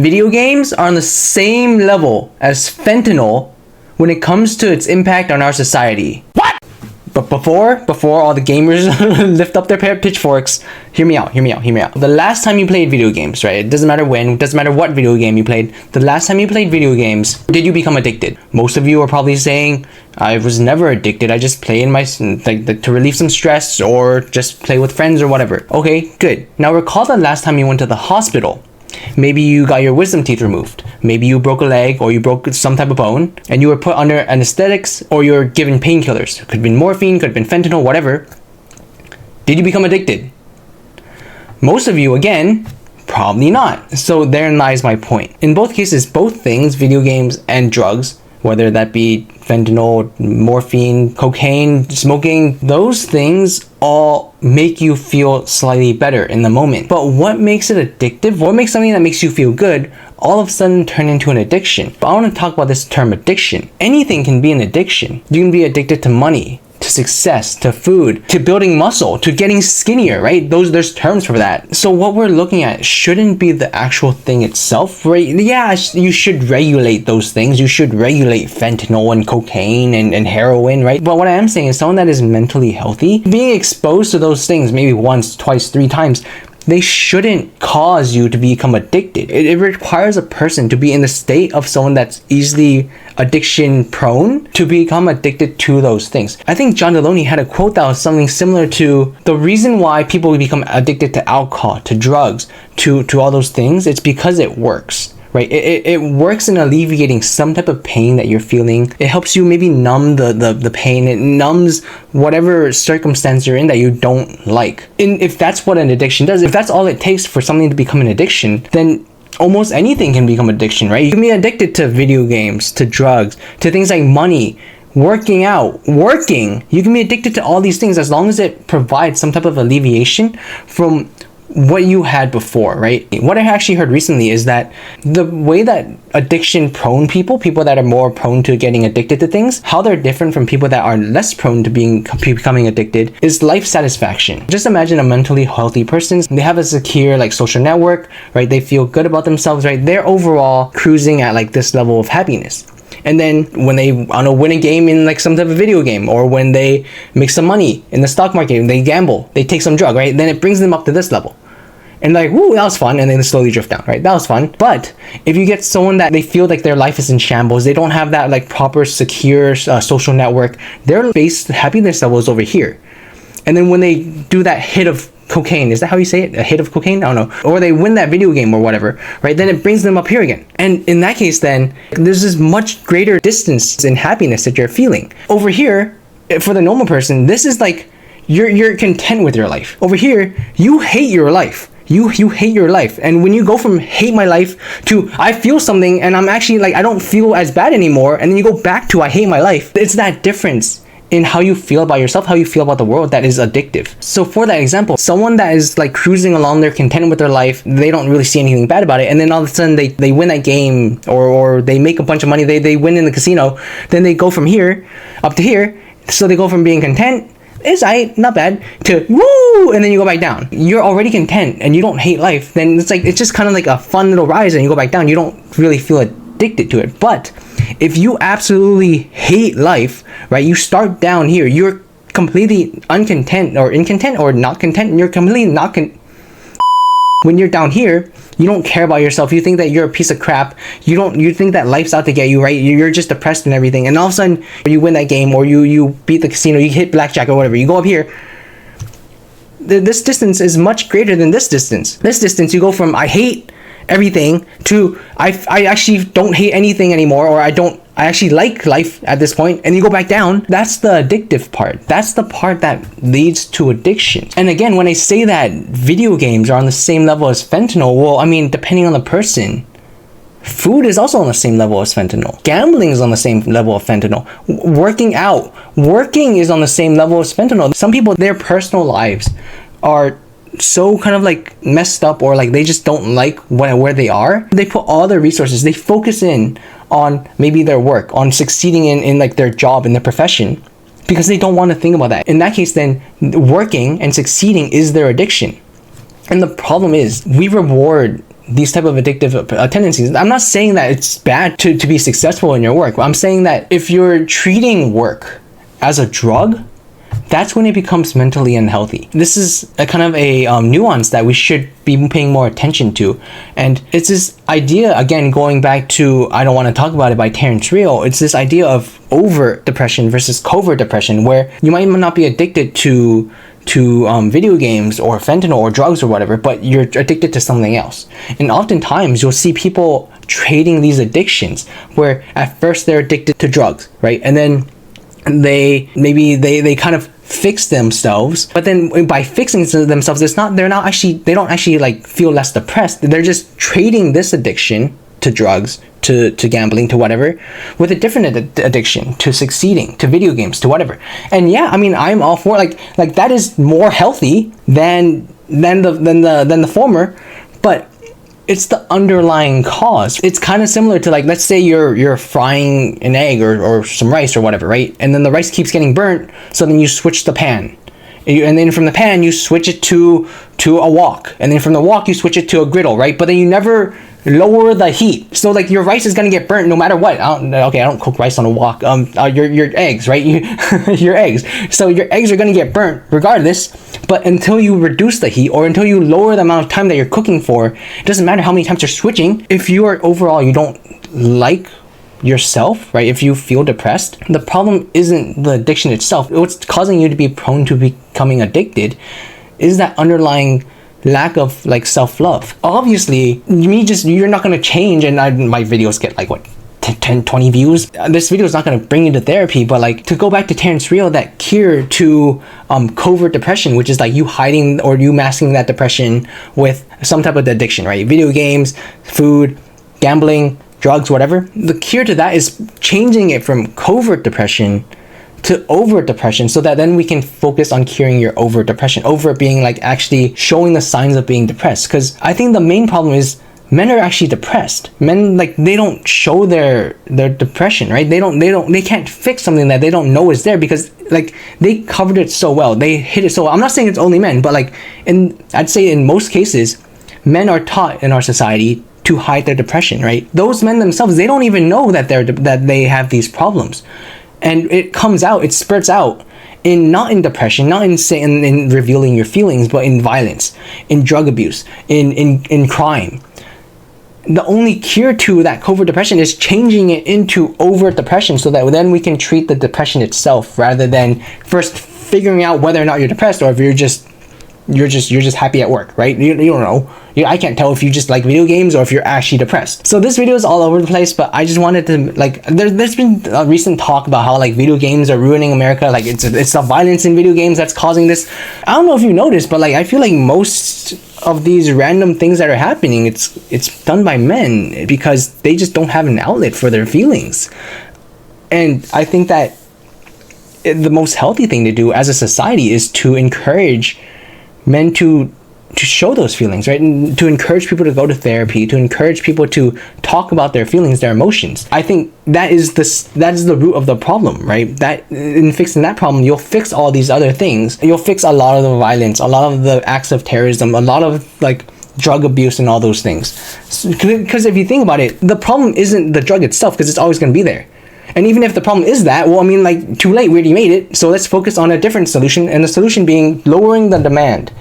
Video games are on the same level as fentanyl when it comes to its impact on our society. What? But before all the gamers lift up their pair of pitchforks, hear me out. The last time you played video games, right? It doesn't matter when, it doesn't matter what video game you played. The last time you played video games, did you become addicted? Most of you are probably saying, I was never addicted. I just play in my, to relieve some stress or just play with friends or whatever. Okay, good. Now recall the last time you went to the hospital. Maybe you got your wisdom teeth removed. Maybe you broke a leg or you broke some type of bone and you were put under anesthetics or you're given painkillers. Could have been morphine, could have been fentanyl, whatever. Did you become addicted? Most of you, again, probably not. So therein lies my point. In both cases, both things, video games and drugs, whether that be fentanyl, morphine, cocaine, smoking, those things all make you feel slightly better in the moment. But what makes it addictive? What makes something that makes you feel good all of a sudden turn into an addiction? But I want to talk about this term addiction. Anything can be an addiction. You can be addicted to money, to success, to food, to building muscle, to getting skinnier, right? There's terms for that. So what we're looking at shouldn't be the actual thing itself, right? Yeah, you should regulate those things. You should regulate fentanyl and cocaine and heroin, right? But what I am saying is someone that is mentally healthy, being exposed to those things maybe once, twice, 3 times, they shouldn't cause you to become addicted. It requires a person to be in the state of someone that's easily addiction prone to become addicted to those things. I think John Deloney had a quote that was something similar to the reason why people become addicted to alcohol, to drugs, to all those things, it's because it works. Right? It works in alleviating some type of pain that you're feeling. It helps you maybe numb the pain. It numbs whatever circumstance you're in that you don't like. And if that's what an addiction does, if that's all it takes for something to become an addiction, then almost anything can become addiction, right? You can be addicted to video games, to drugs, to things like money, working out, working. You can be addicted to all these things as long as it provides some type of alleviation from what you had before, right? What I actually heard recently is that the way that addiction prone people that are more prone to getting addicted to things, how they're different from people that are less prone to becoming addicted is life satisfaction. Just imagine a mentally healthy person. They have a secure social network, right? They feel good about themselves, right? They're overall cruising at this level of happiness. And then when they, win a game in some type of video game, or when they make some money in the stock market, they gamble, they take some drug, right? Then it brings them up to this level. And woo, that was fun, and then they slowly drift down, right? That was fun. But if you get someone that they feel like their life is in shambles, they don't have that proper secure social network, their base happiness level is over here. And then when they do that hit of cocaine, is that how you say it? A hit of cocaine? I don't know. Or they win that video game or whatever, right? Then it brings them up here again. And in that case, then there's this much greater distance in happiness that you're feeling. Over here, for the normal person, this is you're content with your life. Over here, you hate your life. You hate your life. And when you go from hate my life to I feel something and I'm actually I don't feel as bad anymore, and then you go back to I hate my life, it's that difference in how you feel about yourself, how you feel about the world, that is addictive. So for that example, someone that is cruising along, they're content with their life, they don't really see anything bad about it, and then all of a sudden they win that game, or they make a bunch of money, they win in the casino, then they go from here up to here. So they go from being content, it's not bad, to woo, and then you go back down. You're already content and you don't hate life, then it's just kind of a fun little rise, and you go back down. You don't really feel addicted to it. But if you absolutely hate life, right, you start down here, you're completely uncontent or incontent or not content, and you're completely not when you're down here, you don't care about yourself. You think that you're a piece of crap. You think that life's out to get you, right? You're just depressed and everything. And all of a sudden, you win that game, or you beat the casino, you hit blackjack or whatever. You go up here. This distance is much greater than this distance. This distance, you go from I hate everything to I actually don't hate anything anymore, or I actually like life at this point, and you go back down. That's the addictive part. That's the part that leads to addiction. And again, when I say that video games are on the same level as fentanyl, well, depending on the person, food is also on the same level as fentanyl. Gambling is on the same level of fentanyl. Working is on the same level as fentanyl. Some people, their personal lives are so kind of messed up, or they just don't like where they are. They put all their resources, they focus in on maybe their work, on succeeding in their job, in their profession, because they don't want to think about that. In that case, then working and succeeding is their addiction. And the problem is we reward these type of addictive tendencies. I'm not saying that it's bad to be successful in your work. I'm saying that if you're treating work as a drug, that's when it becomes mentally unhealthy. This is a kind of a nuance that we should be paying more attention to. And it's this idea, again, going back to I Don't Want to Talk About It by Terrence Real. It's this idea of overt depression versus covert depression, where you might not be addicted to video games or fentanyl or drugs or whatever, but you're addicted to something else. And oftentimes you'll see people trading these addictions, where at first they're addicted to drugs, right? And then they kind of fix themselves, but then by fixing themselves, they don't actually like feel less depressed. They're just trading this addiction to drugs, to gambling, to whatever, with a different addiction, to succeeding, to video games, to whatever. And yeah, I mean, I'm all for like that is more healthy than the former, but it's the underlying cause. It's kind of similar to, like, let's say you're frying an egg or some rice or whatever, right? And then the rice keeps getting burnt, so then you switch the pan. And then from the pan, you switch it to a wok. And then from the wok, you switch it to a griddle, right? But then you never lower the heat. So, like, your rice is going to get burnt no matter what. I don't cook rice on a wok. Your eggs, right? Your eggs. So your eggs are going to get burnt regardless. But until you reduce the heat, or until you lower the amount of time that you're cooking for, it doesn't matter how many times you're switching. If you are overall, you don't like yourself, right? If you feel depressed, the problem isn't the addiction itself. What's causing you to be prone to becoming addicted is that underlying lack of, like, self-love. Obviously, you're not going to change, and my videos get like what, 10, 20 views. This video is not going to bring you to therapy, but like, to go back to Terrence Real, that cure to covert depression, which is like you hiding or you masking that depression with some type of addiction, right? Video games, food, gambling, drugs, whatever. The cure to that is changing it from covert depression to overt depression, so that then we can focus on curing your overt depression. Overt being like actually showing the signs of being depressed. Because I think the main problem is men are actually depressed. Men, like, they don't show their depression, right? They can't fix something that they don't know is there, because like they covered it so well. They hid it so well. I'm not saying it's only men, but like I'd say in most cases, men are taught in our society to hide their depression, right? Those men themselves, they don't even know that they have these problems. And it comes out, it spurts out not in depression, not in revealing your feelings, but in violence, in drug abuse, in crime. The only cure to that covert depression is changing it into overt depression, so that then we can treat the depression itself, rather than first figuring out whether or not you're depressed, or if you're just happy at work, right? You don't know. I can't tell if you just like video games or if you're actually depressed. So this video is all over the place, but I just wanted to, like, there's been a recent talk about how, like, video games are ruining America. Like, it's the violence in video games that's causing this. I don't know if you noticed, but like, I feel like most of these random things that are happening, it's done by men, because they just don't have an outlet for their feelings. And I think that the most healthy thing to do as a society is to encourage men to show those feelings, right? And to encourage people to go to therapy, to encourage people to talk about their feelings, their emotions. I think that is the root of the problem, right? That in fixing that problem, you'll fix all these other things. You'll fix a lot of the violence, a lot of the acts of terrorism, a lot of, like, drug abuse and all those things. Because if you think about it, the problem isn't the drug itself, because it's always going to be there. And even if the problem is that, well, I mean, like, too late, we already made it. So let's focus on a different solution, and the solution being lowering the demand.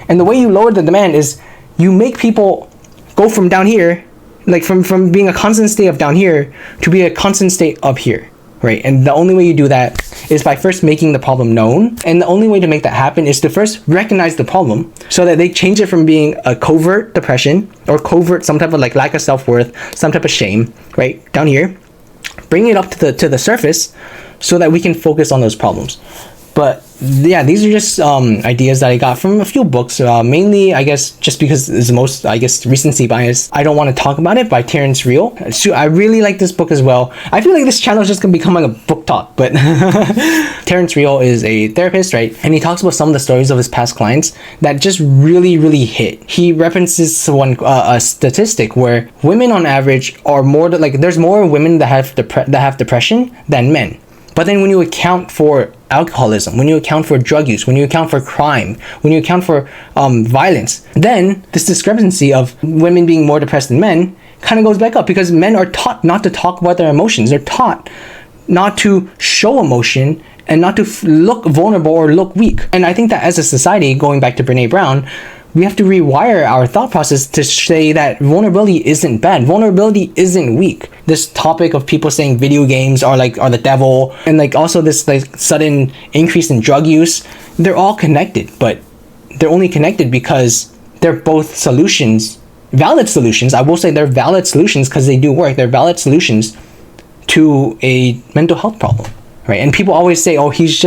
And the way you lower the demand is you make people go from down here, like from being a constant state of down here to be a constant state up here, right? And the only way you do that is by first making the problem known. And the only way to make that happen is to first recognize the problem, so that they change it from being a covert depression or covert some type of, like, lack of self-worth, some type of shame, right, down here, bring it up to the surface, so that we can focus on those problems. But yeah, these are just ideas that I got from a few books, mainly, I guess, just because it's the most, I guess, recency bias. I Don't Want to Talk About It by Terrence Real. So I really like this book as well. I feel like this channel is just gonna become like a book talk, but Terrence Real is a therapist, right? And he talks about some of the stories of his past clients that just really, really hit. He references a statistic where women on average are more, like, there's more women that have depression than men. But then when you account for alcoholism, when you account for drug use, when you account for crime, when you account for violence, then this discrepancy of women being more depressed than men kind of goes back up, because men are taught not to talk about their emotions. They're taught not to show emotion and not to look vulnerable or look weak. And I think that as a society, going back to Brene Brown, we have to rewire our thought process to say that vulnerability isn't bad. Vulnerability isn't weak. This topic of people saying video games are the devil, and like also this like sudden increase in drug use, they're all connected, but they're only connected because they're both solutions, valid solutions. I will say they're valid solutions because they do work. They're valid solutions to a mental health problem. Right? And people always say, oh, he was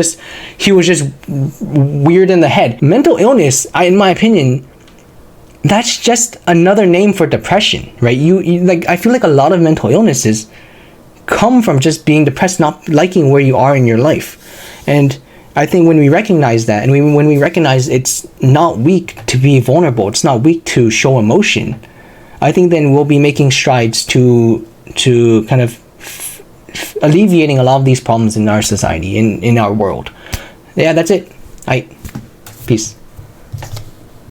just weird in the head. Mental illness, in my opinion, that's just another name for depression, right? You like, I feel like a lot of mental illnesses come from just being depressed, not liking where you are in your life. And I think when we recognize that, and when we recognize it's not weak to be vulnerable, it's not weak to show emotion, I think then we'll be making strides to kind of alleviating a lot of these problems in our society, in our world. Yeah, that's it. Peace.